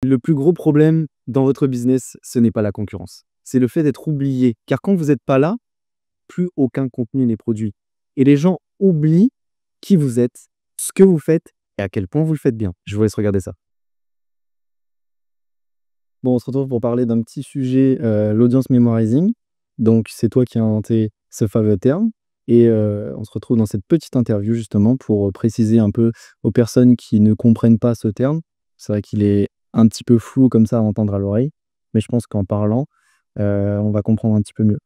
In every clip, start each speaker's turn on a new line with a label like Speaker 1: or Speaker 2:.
Speaker 1: Le plus gros problème dans votre business, ce n'est pas la concurrence. C'est le fait d'être oublié. Car quand vous êtes pas là, plus aucun contenu n'est produit. Et les gens oublient qui vous êtes, ce que vous faites et à quel point vous le faites bien. Je vous laisse regarder ça. Bon, on se retrouve pour parler d'un petit sujet, l'audience memorizing. Donc, c'est toi qui as inventé ce fameux terme. Et on se retrouve dans cette petite interview justement pour préciser un peu aux personnes qui ne comprennent pas ce terme. C'est vrai qu'il est un petit peu flou comme ça à entendre à l'oreille, mais je pense qu'en parlant, on va comprendre un petit peu mieux.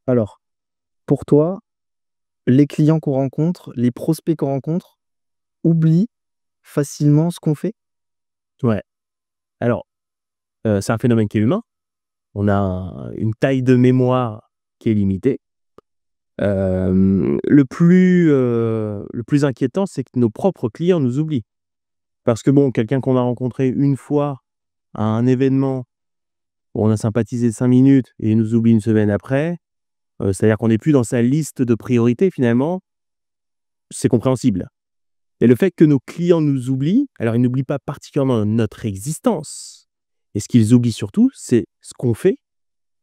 Speaker 1: Alors, pour toi, les clients qu'on rencontre, les prospects qu'on rencontre, oublient facilement ce qu'on fait?
Speaker 2: Ouais. Alors, c'est un phénomène qui est humain. On a une taille de mémoire qui est limitée. Le plus inquiétant, c'est que nos propres clients nous oublient. Parce que bon, quelqu'un qu'on a rencontré une fois à un événement, où on a sympathisé 5 minutes et il nous oublie une semaine après, c'est-à-dire qu'on n'est plus dans sa liste de priorités finalement, c'est compréhensible. Et le fait que nos clients nous oublient, alors ils n'oublient pas particulièrement notre existence. Et ce qu'ils oublient surtout, c'est ce qu'on fait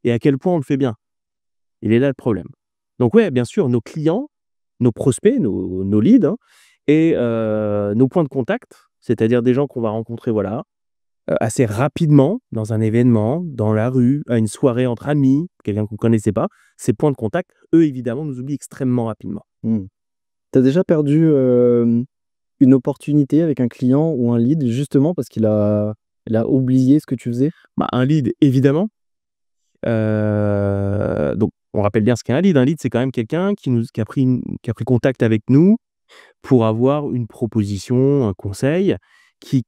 Speaker 2: et à quel point on le fait bien. Il est là le problème. Donc ouais, bien sûr, nos clients, nos prospects, nos leads, hein, et nos points de contact, c'est-à-dire des gens qu'on va rencontrer voilà, assez rapidement dans un événement, dans la rue, à une soirée entre amis, quelqu'un qu'on ne connaissait pas, ces points de contact, eux, évidemment, nous oublient extrêmement rapidement.
Speaker 1: Mmh. Tu as déjà perdu, une opportunité avec un client ou un lead justement parce qu'il a oublié ce que tu faisais?
Speaker 2: Bah, un lead, évidemment. Donc, on rappelle bien ce qu'est un lead. Un lead, c'est quand même quelqu'un qui a pris contact avec nous pour avoir une proposition, un conseil qui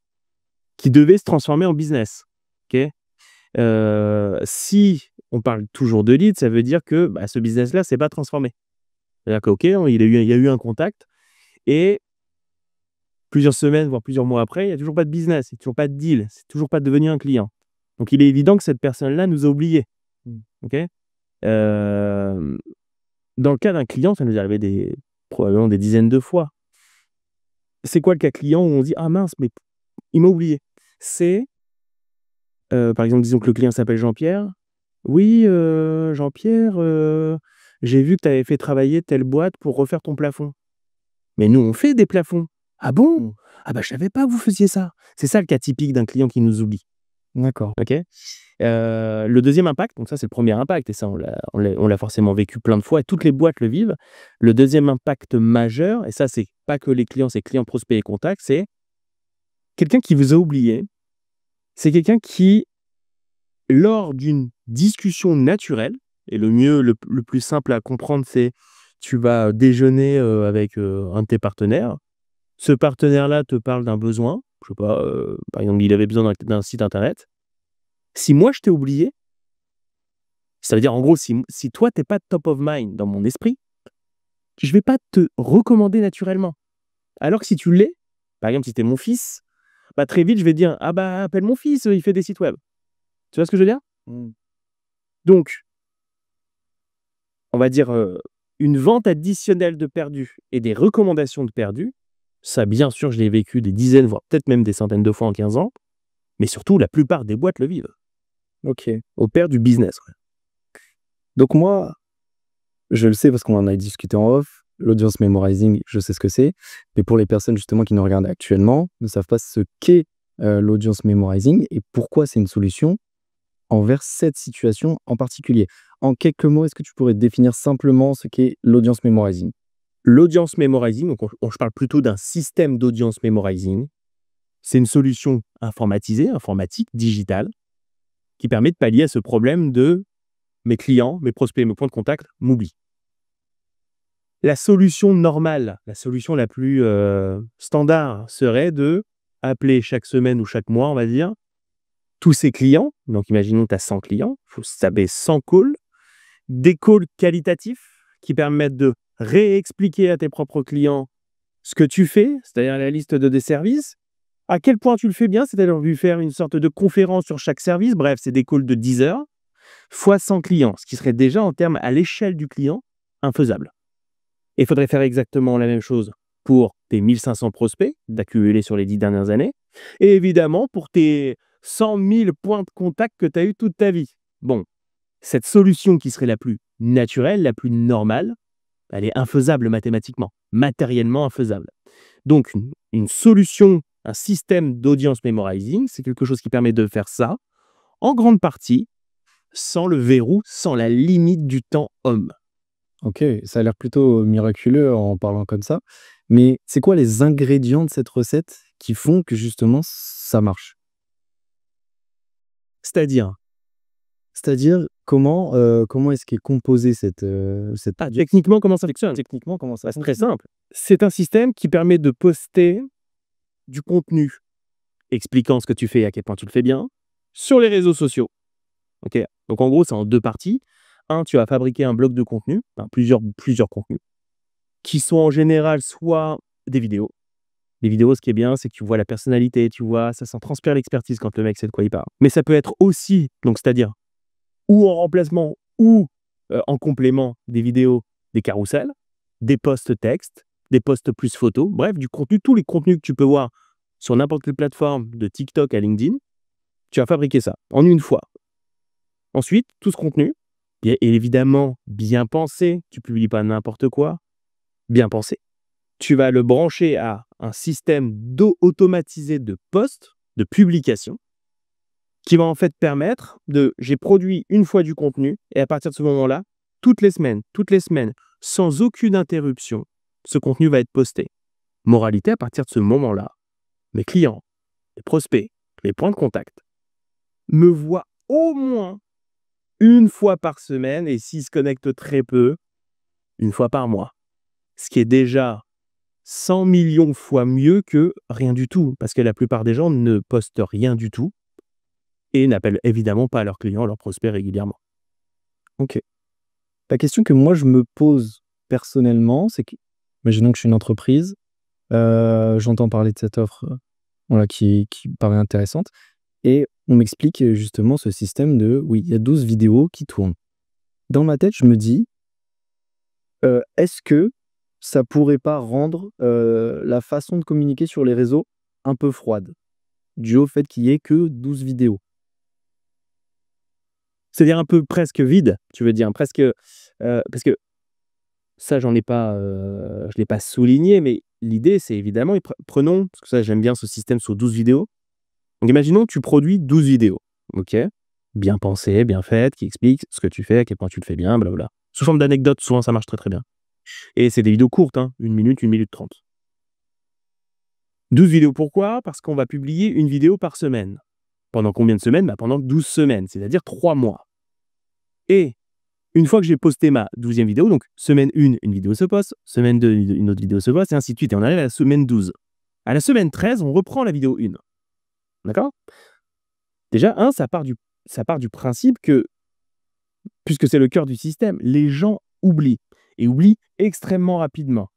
Speaker 2: devait se transformer en business. OK? Si on parle toujours de lead, ça veut dire que bah, ce business-là s'est pas transformé. C'est-à-dire que, OK, il y a eu un contact et plusieurs semaines, voire plusieurs mois après, il n'y a toujours pas de business, il n'y a toujours pas de deal, c'est toujours pas devenu un client. Donc, il est évident que cette personne-là nous a oubliés.
Speaker 1: Mmh.
Speaker 2: OK? Hem, Dans le cas d'un client, ça nous est arrivé probablement des dizaines de fois. C'est quoi le cas client où on dit: «Ah mince, mais il m'a oublié?» C'est, par exemple, disons que le client s'appelle Jean-Pierre. «Oui, Jean-Pierre, j'ai vu que tu avais fait travailler telle boîte pour refaire ton plafond». «Mais nous, on fait des plafonds». «Ah bon?
Speaker 1: Mmh.
Speaker 2: Ah bah, je savais pas que vous faisiez ça». C'est ça le cas typique d'un client qui nous oublie.
Speaker 1: D'accord.
Speaker 2: OK? Le deuxième impact, donc ça, c'est le premier impact et ça, on l'a forcément vécu plein de fois et toutes les boîtes le vivent. Le deuxième impact majeur et ça, c'est pas que les clients, c'est clients, prospects et contacts, c'est quelqu'un qui vous a oublié. C'est quelqu'un qui, lors d'une discussion naturelle et le plus simple à comprendre, c'est tu vas déjeuner, avec, un de tes partenaires. Ce partenaire-là te parle d'un besoin, je sais pas, par exemple, il avait besoin d'un site internet. Si moi je t'ai oublié, ça veut dire en gros si toi t'es pas top of mind dans mon esprit, je vais pas te recommander naturellement. Alors que si tu l'es, par exemple si tu es mon fils, bah, très vite je vais dire: «Ah bah, appelle mon fils, il fait des sites web». Tu vois ce que je veux dire?
Speaker 1: Mmh.
Speaker 2: Donc, on va dire, une vente additionnelle de perdus et des recommandations de perdus, ça bien sûr je l'ai vécu des dizaines, voire peut-être même des centaines de fois en 15 ans, mais surtout la plupart des boîtes le vivent.
Speaker 1: OK.
Speaker 2: Opèrent du business, ouais.
Speaker 1: Donc moi, je le sais parce qu'on en a discuté en off, l'audience memorizing, je sais ce que c'est. Mais pour les personnes justement qui nous regardent actuellement, ne savent pas ce qu'est, l'audience memorizing et pourquoi c'est une solution envers cette situation en particulier. En quelques mots, est-ce que tu pourrais définir simplement ce qu'est l'audience memorizing?
Speaker 2: L'audience memorizing, donc je parle plutôt d'un système d'audience memorizing. C'est une solution informatisée, informatique, digitale, qui permet de pallier à ce problème de mes clients, mes prospects, mes points de contact m'oublient. La solution normale, la solution la plus standard serait de appeler chaque semaine ou chaque mois, on va dire, tous ces clients. Donc, imaginons que tu as 100 clients, il faut saber 100 calls, des calls qualitatifs qui permettent de réexpliquer à tes propres clients ce que tu fais, c'est-à-dire la liste de des services, à quel point tu le fais bien, c'est-à-dire lui faire une sorte de conférence sur chaque service. Bref, c'est des calls de 10 heures fois 100 clients, ce qui serait déjà en termes à l'échelle du client infaisable. Et il faudrait faire exactement la même chose pour tes 1500 prospects d'accumuler sur les 10 dernières années et évidemment pour tes 100 000 points de contact que tu as eu toute ta vie. Bon, cette solution qui serait la plus naturelle, la plus normale, elle est infaisable mathématiquement, matériellement infaisable. Donc, une solution, un système d'audience memorizing, c'est quelque chose qui permet de faire ça, en grande partie, sans le verrou, sans la limite du temps homme.
Speaker 1: OK, ça a l'air plutôt miraculeux en parlant comme ça. Mais c'est quoi les ingrédients de cette recette qui font que justement ça marche?
Speaker 2: C'est-à-dire,
Speaker 1: C'est-à-dire comment est-ce qu'est composée cette
Speaker 2: techniquement, comment ça fonctionne?
Speaker 1: techniquement, comment ça
Speaker 2: C'est très
Speaker 1: fonctionne?
Speaker 2: simple. C'est un système qui permet de poster du contenu expliquant ce que tu fais et à quel point tu le fais bien sur les réseaux sociaux. Ok. Donc en gros, c'est en deux parties. Un, tu vas fabriquer un bloc de contenu, enfin, plusieurs contenus, qui sont en général soit des vidéos. Les vidéos, ce qui est bien, c'est que tu vois la personnalité, tu vois, ça s'en transpire l'expertise quand le mec sait de quoi il parle. Mais ça peut être aussi, donc c'est-à-dire, ou en remplacement, ou en complément des vidéos, des carousels, des posts textes, des posts plus photos, bref, du contenu, tous les contenus que tu peux voir sur n'importe quelle plateforme, de TikTok à LinkedIn, tu vas fabriquer ça en une fois. Ensuite, tout ce contenu est évidemment bien pensé, tu publies pas n'importe quoi, bien pensé. Tu vas le brancher à un système automatisé de posts, de publication, qui va en fait permettre j'ai produit une fois du contenu, et à partir de ce moment-là, toutes les semaines, sans aucune interruption, ce contenu va être posté. Moralité, à partir de ce moment-là, mes clients, les prospects, les points de contact, me voient au moins une fois par semaine, et s'ils se connectent très peu, une fois par mois. Ce qui est déjà 100 millions de fois mieux que rien du tout, parce que la plupart des gens ne postent rien du tout et n'appellent évidemment pas leurs clients, leurs prospects régulièrement.
Speaker 1: OK. La question que moi je me pose personnellement, c'est que imaginons que je suis une entreprise, j'entends parler de cette offre, voilà qui me paraît intéressante et on m'explique, justement ce système de oui, il y a 12 vidéos qui tournent. Dans ma tête, je me dis, est-ce que ça pourrait pas rendre, la façon de communiquer sur les réseaux un peu froide? Dû au fait qu'il y ait que 12 vidéos.
Speaker 2: C'est-à-dire un peu presque vide, tu veux dire, presque, parce que ça, je l'ai pas souligné, mais l'idée, c'est évidemment, prenons, parce que ça, j'aime bien ce système sur 12 vidéos. Donc, imaginons que tu produis 12 vidéos, ok, bien pensées, bien faites, qui expliquent ce que tu fais, à quel point tu le fais bien, blablabla. Sous forme d'anecdotes, souvent, ça marche très très bien. Et c'est des vidéos courtes, hein, 1 minute 30. 12 vidéos, pourquoi? Parce qu'on va publier une vidéo par semaine. Pendant combien de semaines? Pendant 12 semaines, c'est-à-dire 3 mois. Et une fois que j'ai posté ma 12e vidéo, donc semaine 1, une vidéo se poste, semaine 2, une autre vidéo se poste, et ainsi de suite. Et on arrive à la semaine 12. À la semaine 13, on reprend la vidéo 1. D'accord? Déjà, ça part du principe que, puisque c'est le cœur du système, les gens oublient. Et oublient extrêmement rapidement.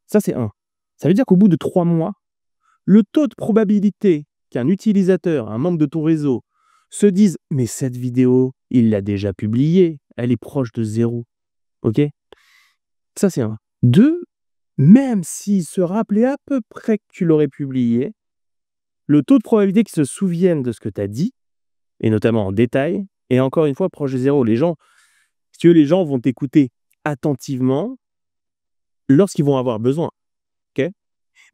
Speaker 2: Ça, c'est un. Ça veut dire qu'au bout de 3 mois, le taux de probabilité qu'un utilisateur, un membre de ton réseau, se dise « Mais cette vidéo, il l'a déjà publiée, elle est proche de 0. » Ok? Ça, c'est un. 2, même s'il se rappelait à peu près que tu l'aurais publié, le taux de probabilité qu'il se souvienne de ce que tu as dit, et notamment en détail, est encore une fois proche de 0. Les gens, si tu veux, les gens vont t'écouter attentivement lorsqu'ils vont avoir besoin. Ok?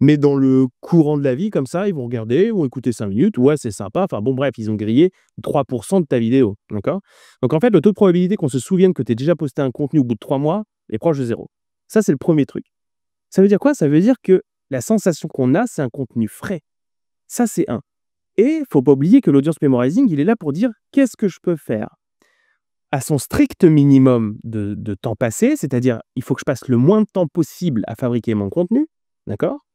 Speaker 2: Mais dans le courant de la vie, comme ça, ils vont regarder, ils vont écouter 5 minutes, ouais, c'est sympa, enfin bon, bref, ils ont grillé 3% de ta vidéo, d'accord? Donc en fait, le taux de probabilité qu'on se souvienne que tu as déjà posté un contenu au bout de 3 mois est proche de 0. Ça, c'est le premier truc. Ça veut dire quoi? Ça veut dire que la sensation qu'on a, c'est un contenu frais. Ça, c'est un. Et il faut pas oublier que l'audience memorizing, il est là pour dire qu'est-ce que je peux faire à son strict minimum de temps passé, c'est-à-dire il faut que je passe le moins de temps possible à fabriquer mon contenu, d'accord?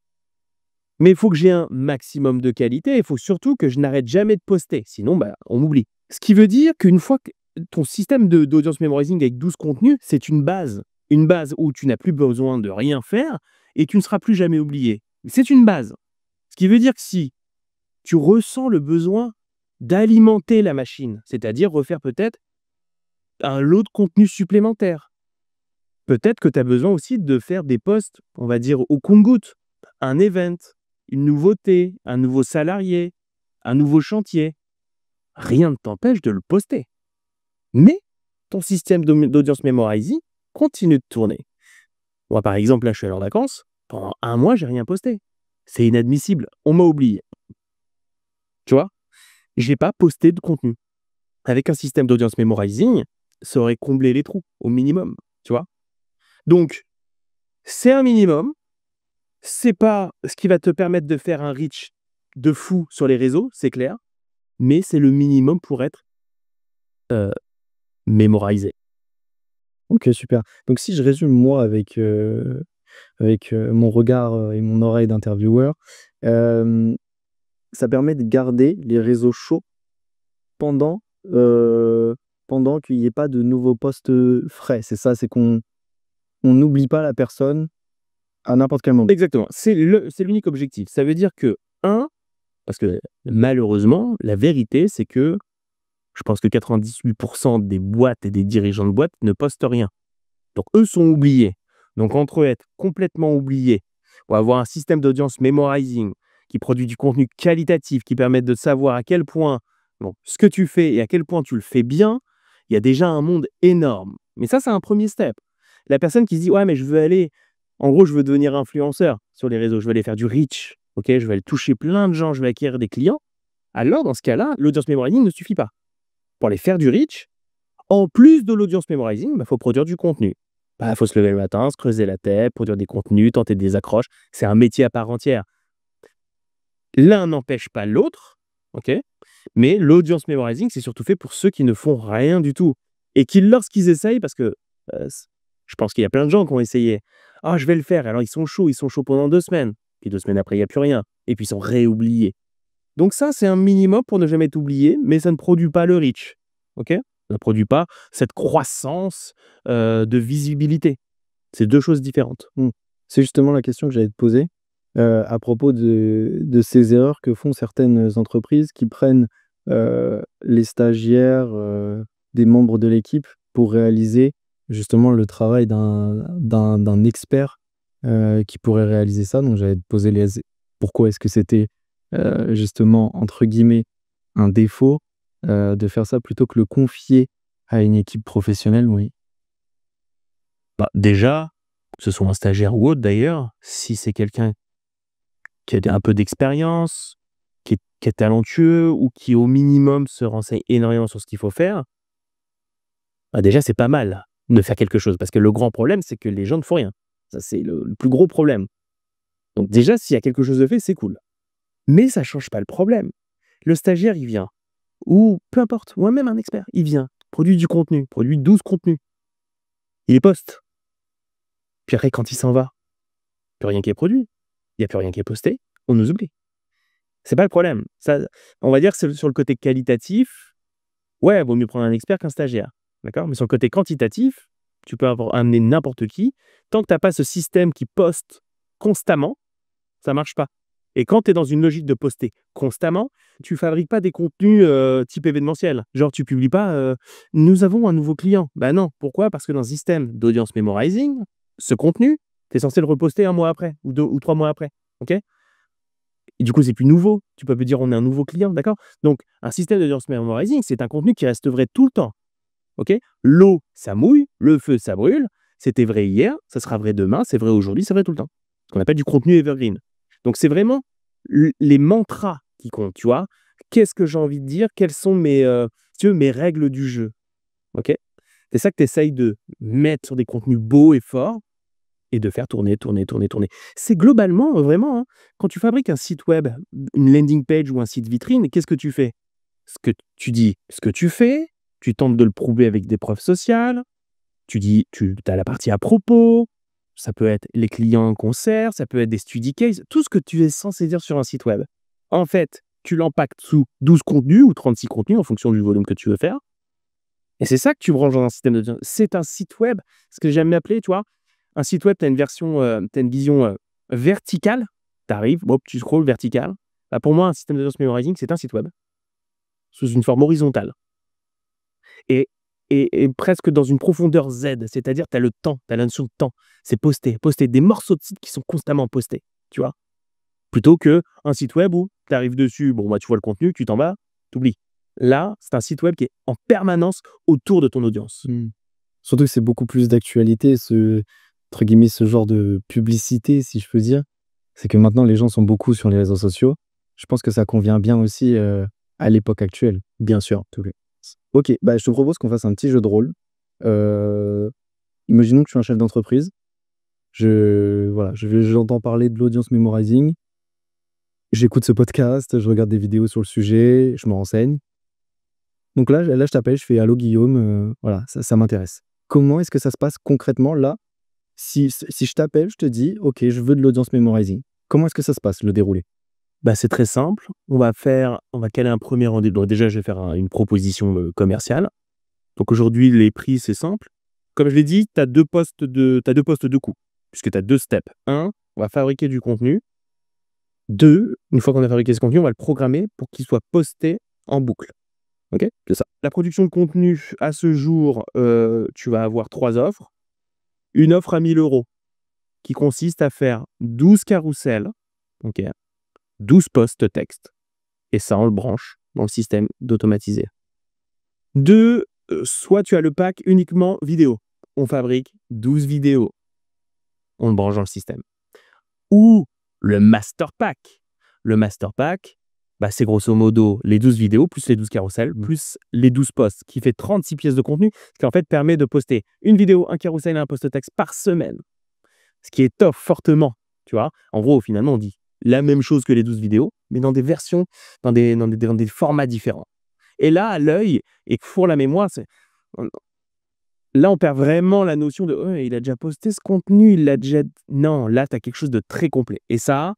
Speaker 2: Mais il faut que j'ai un maximum de qualité, il faut surtout que je n'arrête jamais de poster, sinon on m'oublie. Ce qui veut dire qu'une fois que ton système d'audience memorizing avec 12 contenus, c'est une base où tu n'as plus besoin de rien faire et tu ne seras plus jamais oublié. C'est une base. Ce qui veut dire que si tu ressens le besoin d'alimenter la machine, c'est-à-dire refaire peut-être un lot de contenu supplémentaire, peut-être que tu as besoin aussi de faire des posts, on va dire au compte-gouttes, un event, une nouveauté, un nouveau salarié, un nouveau chantier. rien ne t'empêche de le poster. Mais ton système d'audience memorizing continue de tourner. Moi, par exemple, là, je suis allé en vacances. Pendant 1 mois, j'ai rien posté. C'est inadmissible. On m'a oublié. Tu vois? J'ai pas posté de contenu. Avec un système d'audience memorizing, ça aurait comblé les trous, au minimum. Tu vois? Donc, c'est un minimum. C'est pas ce qui va te permettre de faire un reach de fou sur les réseaux, c'est clair. Mais c'est le minimum pour être mémorisé.
Speaker 1: OK, super. Donc si je résume moi avec mon regard, et mon oreille d'intervieweur, hem, ça permet de garder les réseaux chauds pendant, pendant qu'il y ait pas de nouveaux posts, frais. C'est ça? C'est qu'on n'oublie pas la personne à n'importe quel moment?
Speaker 2: Exactement, c'est l'unique objectif. Ça veut dire que, parce que malheureusement, la vérité, c'est que je pense que 98% des boîtes et des dirigeants de boîtes ne postent rien. Donc eux sont oubliés. Donc entre eux être complètement oubliés ou avoir un système d'audience memorizing qui produit du contenu qualitatif, qui permet de savoir à quel point ce que tu fais et à quel point tu le fais bien, il y a déjà un monde énorme. Mais ça, c'est un premier step. La personne qui se dit, ouais, mais je veux aller, en gros, je veux devenir influenceur sur les réseaux, je veux aller faire du reach, ok, je vais aller toucher plein de gens, je vais acquérir des clients. Alors, dans ce cas-là, l'audience memorizing ne suffit pas. Pour aller faire du reach, en plus de l'audience memorizing, il faut produire du contenu. Il faut se lever le matin, se creuser la tête, produire des contenus, tenter des accroches. C'est un métier à part entière. L'un n'empêche pas l'autre, ok, mais l'audience memorizing, c'est surtout fait pour ceux qui ne font rien du tout. Et qui, lorsqu'ils essayent, parce que je pense qu'il y a plein de gens qui ont essayé. Ah, je vais le faire. Alors, ils sont chauds pendant 2 semaines. Puis 2 semaines après, il n'y a plus rien. Et puis, ils sont réoubliés. Donc ça, c'est un minimum pour ne jamais être oublié, mais ça ne produit pas le reach. Ok? Ça ne produit pas cette croissance de visibilité. C'est 2 choses différentes.
Speaker 1: C'est justement la question que j'allais te poser, à propos de ces erreurs que font certaines entreprises qui prennent, les stagiaires, des membres de l'équipe pour réaliser justement le travail d'un expert, qui pourrait réaliser ça. Donc j'allais te poser pourquoi est-ce que c'était, justement entre guillemets «un défaut», de faire ça plutôt que le confier à une équipe professionnelle, oui.
Speaker 2: Déjà, que ce soit un stagiaire ou autre d'ailleurs, si c'est quelqu'un qui a un peu d'expérience, qui est talentueux ou qui au minimum se renseigne énormément sur ce qu'il faut faire, déjà c'est pas mal de faire quelque chose. Parce que le grand problème, c'est que les gens ne font rien. Ça, c'est le plus gros problème. Donc déjà, s'il y a quelque chose de fait, c'est cool. Mais ça change pas le problème. Le stagiaire, il vient. Ou peu importe, ou même un expert, il vient, produit du contenu, produit 12 contenus. Il les poste. Puis après, quand il s'en va, plus rien qui est produit. Il n'y a plus rien qui est posté. On nous oublie. C'est pas le problème. Ça, on va dire que sur le côté qualitatif, ouais, vaut mieux prendre un expert qu'un stagiaire. D'accord? Mais sur le côté quantitatif, tu peux amener n'importe qui. Tant que tu n'as pas ce système qui poste constamment, ça marche pas. Et quand tu es dans une logique de poster constamment, tu fabriques pas des contenus type événementiel. Genre, tu publies pas nous avons un nouveau client. Ben non. Pourquoi? Parce que dans le système d'audience memorizing, ce contenu, tu es censé le reposter 1 mois après, ou 2 ou 3 mois après. OK? Et du coup, c'est plus nouveau. Tu peux plus dire on est un nouveau client, d'accord? Donc, un système d'audience memorizing, c'est un contenu qui reste vrai tout le temps. OK? L'eau, ça mouille, le feu, ça brûle. C'était vrai hier, ça sera vrai demain, c'est vrai aujourd'hui, c'est vrai tout le temps. Ce qu'on appelle du contenu evergreen. Donc, c'est vraiment les mantras qui comptent, tu vois? Qu'est-ce que j'ai envie de dire? Quelles sont mes, si tu veux, mes règles du jeu? OK? C'est ça que tu essayes de mettre sur des contenus beaux et forts et de faire tourner, tourner, tourner, tourner. C'est globalement, vraiment, hein, quand tu fabriques un site web, une landing page ou un site vitrine, qu'est-ce que tu fais? Ce que tu dis, ce que tu fais, tu tentes de le prouver avec des preuves sociales, tu dis, tu as la partie à propos, ça peut être les clients en concert, ça peut être des study cases, tout ce que tu es censé dire sur un site web. En fait, tu l'empactes sous 12 contenus ou 36 contenus en fonction du volume que tu veux faire. Et c'est ça que tu branches dans un système de... C'est un site web, ce que j'aime appeler, tu vois, un site web, tu as une version, tu as une vision verticale. Tu arrives, hop, tu scrolls vertical. Bah, pour moi, un système d'audience memorizing, c'est un site web sous une forme horizontale. Et presque dans une profondeur Z, c'est-à-dire tu as le temps, tu as la notion de temps. C'est poster des morceaux de sites qui sont constamment postés, tu vois? Plutôt qu'un site web où tu arrives dessus, bon, bah, tu vois le contenu, tu t'en vas, tu oublies. Là, c'est un site web qui est en permanence autour de ton audience.
Speaker 1: Surtout que c'est beaucoup plus d'actualité, entre guillemets, ce genre de publicité, si je peux dire. C'est que maintenant, les gens sont beaucoup sur les réseaux sociaux. Je pense que ça convient bien aussi à l'époque actuelle.
Speaker 2: Bien sûr.
Speaker 1: Ok, bah, je te propose qu'on fasse un petit jeu de rôle. Imaginons que je suis un chef d'entreprise. Voilà, j'entends parler de l'audience memorizing. J'écoute ce podcast, je regarde des vidéos sur le sujet, je me renseigne. Donc là, je t'appelle, je fais allô Guillaume, voilà, ça m'intéresse. Comment est-ce que ça se passe concrètement là? Si je t'appelle, je te dis, ok, je veux de l'audience memorizing. Comment est-ce que ça se passe, le déroulé?
Speaker 2: Bah, c'est très simple. On va caler un premier rendez-vous. Donc déjà, je vais faire une proposition commerciale. Donc aujourd'hui, les prix, c'est simple. Comme je l'ai dit, tu as deux postes de coût, puisque tu as deux steps. Un, on va fabriquer du contenu. Deux, une fois qu'on a fabriqué ce contenu, on va le programmer pour qu'il soit posté en boucle. Ok, c'est ça. La production de contenu, à ce jour, tu vas avoir 3 offres. Une offre à 1 000 € qui consiste à faire 12 carousels, ok, 12 posts texte. Et ça, on le branche dans le système d'automatiser. Deux, soit tu as le pack uniquement vidéo. On fabrique 12 vidéos. On le branche dans le système. Ou le master pack. Le master pack, bah, c'est grosso modo les 12 vidéos, plus les 12 carousels, plus les 12 posts, qui fait 36 pièces de contenu, ce qui en fait permet de poster une vidéo, un carousel et un post texte par semaine. Ce qui étoffe fortement, tu vois. En gros, finalement, on dit la même chose que les 12 vidéos, mais dans des versions, dans des formats différents. Et là, à l'œil, et pour la mémoire, là, on perd vraiment la notion de oh, il a déjà posté ce contenu, il l'a déjà. Non, là, tu as quelque chose de très complet. Et ça,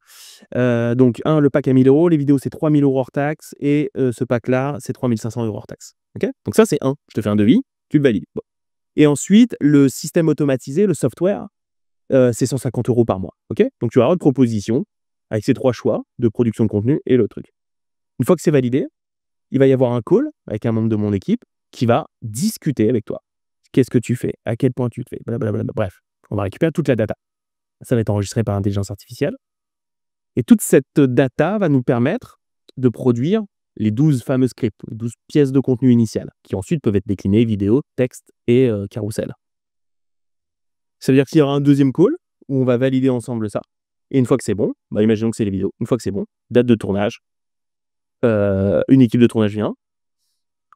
Speaker 2: donc, le pack à 1 000 €, les vidéos, c'est 3 000 € hors taxe, et ce pack-là, c'est 3 500 € hors taxe. Okay, donc, ça, c'est un. Je te fais un devis, tu le valides. Bon. Et ensuite, le système automatisé, le software, c'est 150 € par mois. Okay, donc, tu vas avoir une proposition avec ces 3 choix de production de contenu et le truc. Une fois que c'est validé, il va y avoir un call avec un membre de mon équipe qui va discuter avec toi. Qu'est-ce que tu fais? À quel point tu le fais? Blablabla. Bref, on va récupérer toute la data. Ça va être enregistré par intelligence artificielle. Et toute cette data va nous permettre de produire les 12 fameux scripts, les 12 pièces de contenu initiales, qui ensuite peuvent être déclinées vidéo, texte et carousel. Ça veut dire qu'il y aura un deuxième call où on va valider ensemble ça. Et une fois que c'est bon, bah imaginons que c'est les vidéos. Une fois que c'est bon, date de tournage, une équipe de tournage vient,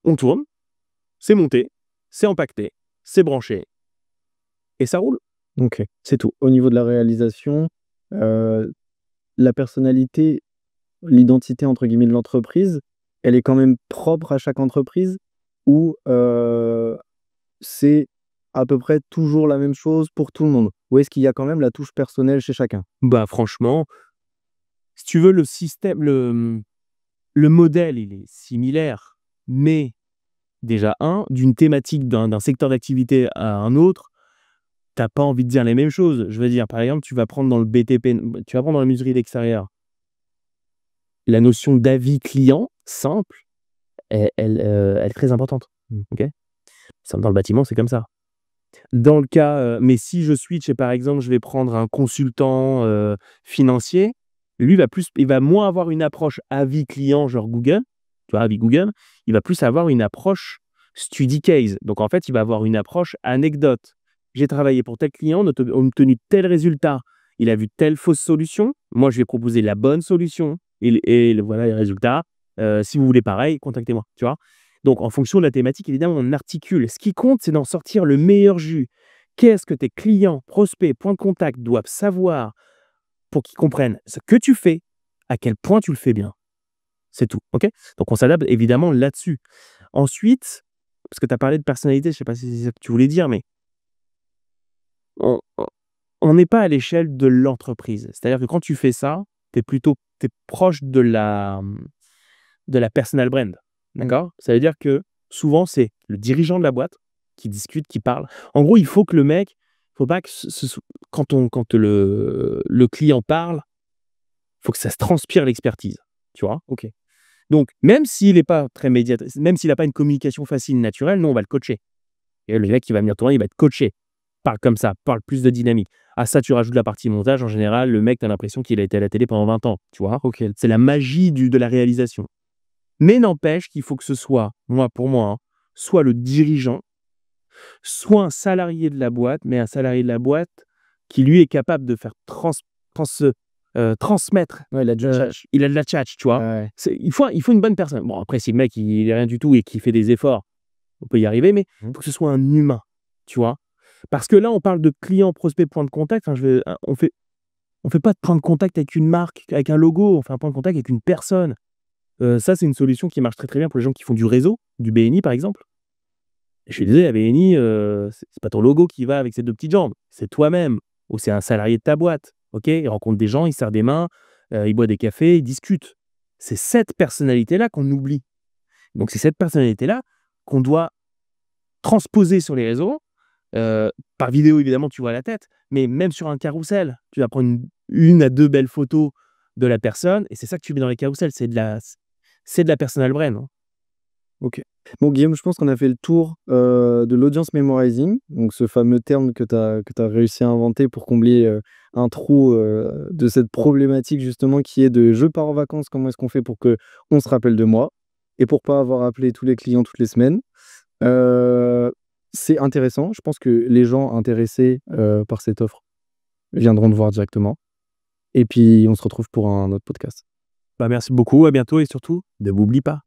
Speaker 2: on tourne, c'est monté, c'est empaqueté, c'est branché, et ça roule.
Speaker 1: Ok, c'est tout. Au niveau de la réalisation, la personnalité, l'identité entre guillemets de l'entreprise, elle est quand même propre à chaque entreprise ou c'est à peu près toujours la même chose pour tout le monde? Ou est-ce qu'il y a quand même la touche personnelle chez chacun?
Speaker 2: Bah franchement, si tu veux, le système, le modèle, il est similaire, mais déjà, d'une thématique d'un secteur d'activité à un autre, tu n'as pas envie de dire les mêmes choses. Je veux dire, par exemple, tu vas prendre dans le BTP, tu vas prendre dans la menuiserie d'extérieur. La notion d'avis client, simple, elle est très importante. Okay, dans le bâtiment, c'est comme ça. Dans le cas, mais si je switch et par exemple, je vais prendre un consultant financier, lui il va moins avoir une approche avis client, genre Google, tu vois, avis Google, il va plus avoir une approche study case. Donc en fait, il va avoir une approche anecdote. J'ai travaillé pour tel client, on a obtenu tel résultat, il a vu telle fausse solution, moi je vais proposer la bonne solution et voilà les résultats. Si vous voulez pareil, contactez-moi, tu vois. Donc, en fonction de la thématique, évidemment, on articule. Ce qui compte, c'est d'en sortir le meilleur jus. Qu'est-ce que tes clients, prospects, points de contact doivent savoir pour qu'ils comprennent ce que tu fais, à quel point tu le fais bien. C'est tout. Ok, donc, on s'adapte évidemment là-dessus. Ensuite, parce que tu as parlé de personnalité, je ne sais pas si c'est ça que tu voulais dire, mais on n'est pas à l'échelle de l'entreprise. C'est-à-dire que quand tu fais ça, tu es proche de la personal brand. D'accord? Ça veut dire que souvent, c'est le dirigeant de la boîte qui discute, qui parle. En gros, il faut que le mec, faut pas que quand le client parle, il faut que ça se transpire l'expertise. Tu vois? Ok. Donc, même s'il n'est pas très médiateur, même s'il n'a pas une communication facile, naturelle, nous, on va le coacher. Et le mec qui va venir tourner, il va être coaché. Parle comme ça, parle plus de dynamique. À ça, tu rajoutes la partie montage. En général, le mec, tu as l'impression qu'il a été à la télé pendant 20 ans. Tu vois?
Speaker 1: Ok.
Speaker 2: C'est la magie de la réalisation. Mais n'empêche qu'il faut que ce soit, pour moi, hein, soit le dirigeant, soit un salarié de la boîte, mais un salarié de la boîte qui, lui, est capable de faire transmettre.
Speaker 1: Ouais, il a du tchatch.
Speaker 2: Il a de la tchatch, tu
Speaker 1: Ouais,
Speaker 2: vois?
Speaker 1: ouais.
Speaker 2: Il faut une bonne personne. Bon, après, si le mec, il est rien du tout et qu'il fait des efforts, on peut y arriver, mais il
Speaker 1: Mmh.
Speaker 2: faut que ce soit un humain, tu vois? Parce que là, on parle de client, prospect, point de contact. Enfin, on fait pas de point de contact avec une marque, avec un logo, on fait un point de contact avec une personne. Ça, c'est une solution qui marche très, très bien pour les gens qui font du réseau, du BNI, par exemple. Je suis désolé, la BNI, c'est pas ton logo qui va avec ses 2 petites jambes, c'est toi-même ou c'est un salarié de ta boîte, OK? Il rencontre des gens, il serre des mains, il boit des cafés, il discute. C'est cette personnalité-là qu'on oublie. Donc c'est cette personnalité-là qu'on doit transposer sur les réseaux. Par vidéo, évidemment, tu vois la tête, mais même sur un carrousel, tu vas prendre une à 2 belles photos de la personne et c'est ça que tu mets dans les carousels, c'est de la personal brand, hein.
Speaker 1: OK. Bon Guillaume, je pense qu'on a fait le tour, de l'audience memorizing, donc ce fameux terme que tu as réussi à inventer pour combler, un trou, de cette problématique justement qui est de: «Je pars en vacances, comment est-ce qu'on fait pour que on se rappelle de moi?» et pour pas avoir appelé tous les clients toutes les semaines. Heu, c'est intéressant. Je pense que les gens intéressés, par cette offre viendront te voir directement et puis on se retrouve pour un autre podcast.
Speaker 2: Bah, merci beaucoup, à bientôt et surtout, ne m'oublie pas.